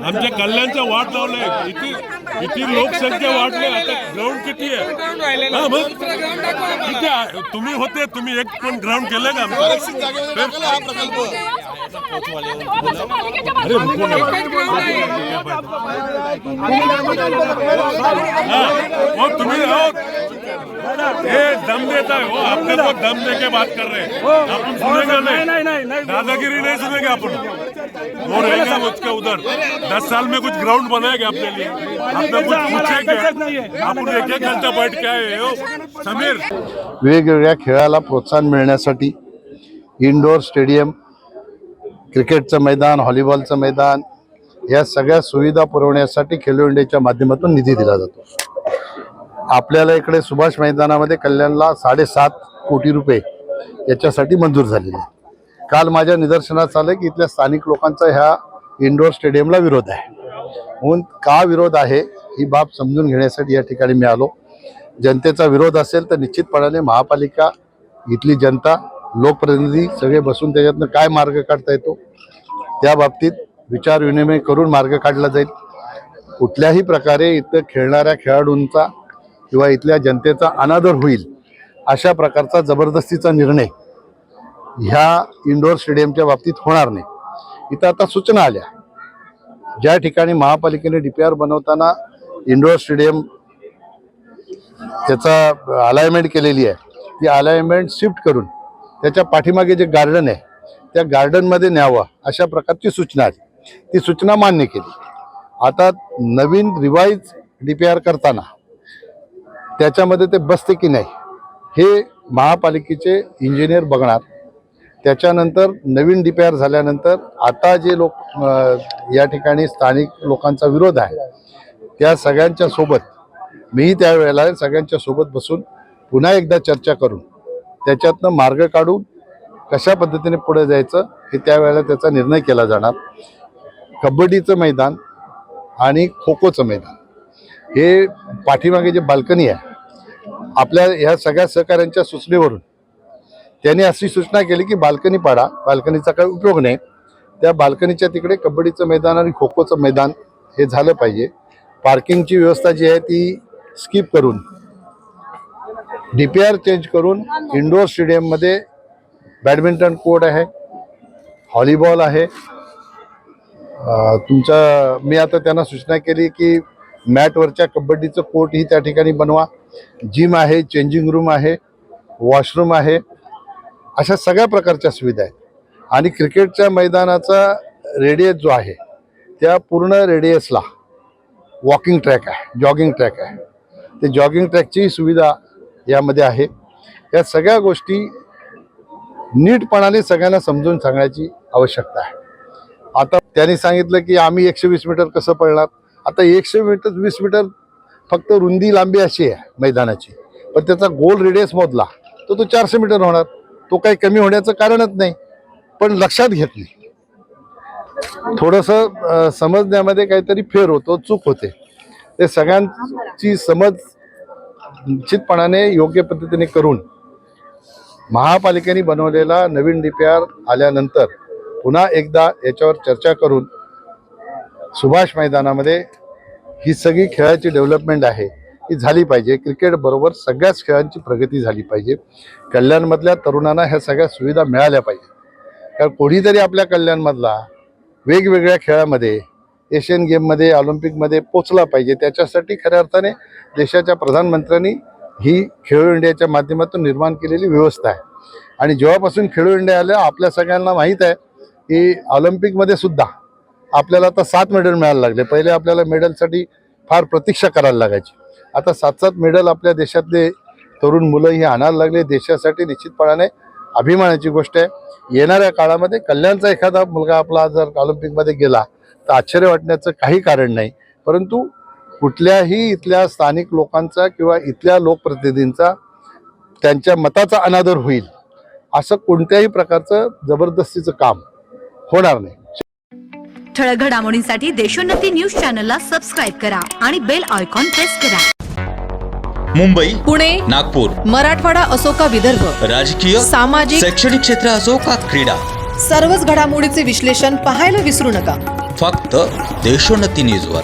आमच्या कल्याणच्या वाट लावले, किती लोकसंख्या वाढली, आता ग्राउंड किती आहे? किती तुम्ही होते, तुम्ही एक पण ग्राउंड केलं का? तुम्ही दम देता है, वो अपने को दम दे के बात कर रहे हैं, अपन सुनेंगे नहीं, दादागिरी नहीं सुनेंगे अपन। वो रहेगा उसके उधर 10 साल में कुछ ग्राउंड बनाएगा अपने लिए, आपने कुछ पूछेगा, आपण एक घंटा बैठ के आए हो समीर। वेगवेगळ्या खेळाला प्रोत्साहन मिळण्यासाठी इंडोर स्टेडियम, क्रिकेटचं मैदान, व्हॉलीबॉलचं मैदान या सगळ्या सुविधा पुरवण्यासाठी खेलो इंडियाच्या माध्यमातून निधी दिला जातो। आपल्याला इकडे सुभाष मैदानामध्ये कल्याणला 7.5 कोटी रुपये याच्यासाठी मंजूर झालेले आहे। काल माझ्या निदर्शनास आलं की इथल्या स्थानिक लोकांचा ह्या इंडोर स्टेडियमला विरोध आहे। म्हणून का विरोध आहे ही बाब समजून घेण्यासाठी या ठिकाणी मी आलो। जनतेचा विरोध असेल तर निश्चितपणाने महापालिका, इथली जनता, लोकप्रतिनिधी सगळे बसून त्याच्यातनं काय मार्ग काढता येतो त्या बाबतीत विचार विनिमय करून मार्ग काढला जाईल। कुठल्याही प्रकारे इथं खेळणाऱ्या खेळाडूंचा किंवा इथल्या जनतेचा अनादर होईल अशा प्रकारचा जबरदस्तीचा निर्णय ह्या इंडोर स्टेडियमच्या बाबतीत होणार नाही। इथं आता सूचना आल्या, ज्या ठिकाणी महापालिकेने DPR बनवताना इंडोर स्टेडियम त्याचा अलाइनमेंट केलेली आहे, ती अलाइनमेंट शिफ्ट करून त्याच्या पाठीमागे जे गार्डन आहे त्या गार्डनमध्ये न्यावं अशा प्रकारची सूचना आली। ती सूचना मान्य केली। आता नवीन रिवाइज DPR करताना त्याच्यामध्ये ते बसते की नाही हे महापालिकेचे इंजिनियर बघणार। त्याच्यानंतर नवीन DPR झाल्यानंतर आता जे लोक या ठिकाणी स्थानिक लोकांचा विरोध आहे त्या सगळ्यांच्या सोबत मी त्यावेळेला सगळ्यांच्या सोबत बसून पुन्हा एकदा चर्चा करून त्याच्यातनं मार्ग काढून कशा पद्धतीने पुढे जायचं हे त्यावेळेला त्याचा निर्णय केला जाणार। कबड्डीचं मैदान आणि खो खोचं मैदान हे पाठीमागे जे बाल्कनी आहे आपल्या ह्या सगळ्या सहकाऱ्यांच्या सूचनेवरून त्यांनी अशी सूचना केली की बाल्कनी पाडा, बाल्कनीचा काही उपयोग नाही, त्या बाल्कनीच्या तिकडे कबड्डीचं मैदान आणि खो खोचं मैदान हे झालं पाहिजे। पार्किंगची व्यवस्था जी आहे ती स्किप करून DPR चेंज करून इंडोर स्टेडियममध्ये बॅडमिंटन कोर्ट आहे, व्हॉलीबॉल आहे। मी आता त्यांना सूचना केली की मॅटवरच्या कबड्डीचं कोर्ट ही त्या ठिकाणी बनवा, जिम आहे, चेंजिंग रूम आहे, वॉशरूम आहे, अशा सगळ्या प्रकारच्या सुविधा आहेत। आणि क्रिकेटच्या मैदानाचा रेडियस जो आहे त्या पूर्ण रेडियसला वॉकिंग ट्रॅक आहे, जॉगिंग ट्रॅक आहे, ते जॉगिंग ट्रॅकची सुविधा यामध्ये आहे। या सगळ्या गोष्टी नीटपणाने सगळ्यांना समजून सांगण्याची आवश्यकता आहे। आता त्यांनी सांगितलं की आम्ही 120 मीटर कसं पळणार, आता 120 मीटर फक्त रुंदी लांबी अशी आहे मैदानाची, पण त्याचा गोल रेडियस मोजला तर तो 400 मीटर होणार, तो काही कमी होण्याचं कारणच नाही। पण लक्षात घेतली, थोडंसं समजण्यामध्ये काहीतरी फेर होतो, चूक होते, ते सगळ्यांची समज निश्चितपणाने योग्य पद्धतीने करून महापालिकेने बनवलेला नवीन DPR आल्यानंतर पुन्हा एकदा याच्यावर चर्चा करून सुभाष मैदानामध्ये ही सगळी खेळाची डेव्हलपमेंट आहे ही झाली पाहिजे। क्रिकेट बरोबर सगळ्याच खेळांची प्रगती झाली पाहिजे। कल्याणमधल्या तरुणांना ह्या सगळ्या सुविधा मिळाल्या पाहिजे, कारण कोणीतरी आपल्या कल्याणमधला वेगवेगळ्या खेळामध्ये एशियन गेममध्ये, ऑलिम्पिकमध्ये पोचला पाहिजे। त्याच्यासाठी खऱ्या अर्थाने देशाच्या प्रधानमंत्र्यांनी ही खेलो इंडियाच्या माध्यमातून निर्माण केलेली व्यवस्था आहे। आणि जेव्हापासून खेलो इंडिया आलं आपल्या सगळ्यांना माहीत आहे की ऑलिम्पिकमध्ये सुद्धा आपल्याला आता 7 मेडल मिळायला लागले। पहिले आपल्याला मेडलसाठी फार प्रतीक्षा करायला लागायची, आता 7-7 मेडल आपल्या देशातले तरुण मुलं ही आणायला लागले। देशासाठी निश्चितपणाने अभिमानाची गोष्ट आहे। येणाऱ्या काळामध्ये कल्याणचा एखादा मुलगा आपला जर ऑलिम्पिकमध्ये गेला तर आश्चर्य वाटण्याचं काही कारण नाही, परंतु कुठल्याही इथल्या स्थानिक लोकांचा किंवा इथल्या लोकप्रतिनिधींचा त्यांच्या मताचा अनादर होईल असं कोणत्याही प्रकारचं जबरदस्तीचं काम होणार नाही। ठळक घडामोडींसाठी देशोन्नती न्यूज चॅनलला सबस्क्राइब करा आणि बेल आयकॉन प्रेस करा। मुंबई, पुणे, नागपूर, मराठवाडा असो का विदर्भ, राजकीय, सामाजिक, शैक्षणिक क्षेत्र असो का क्रीडा, सर्वच घडामोडीचे विश्लेषण पाहायला विसरू नका. फक्त देशोन्नती न्यूजवर.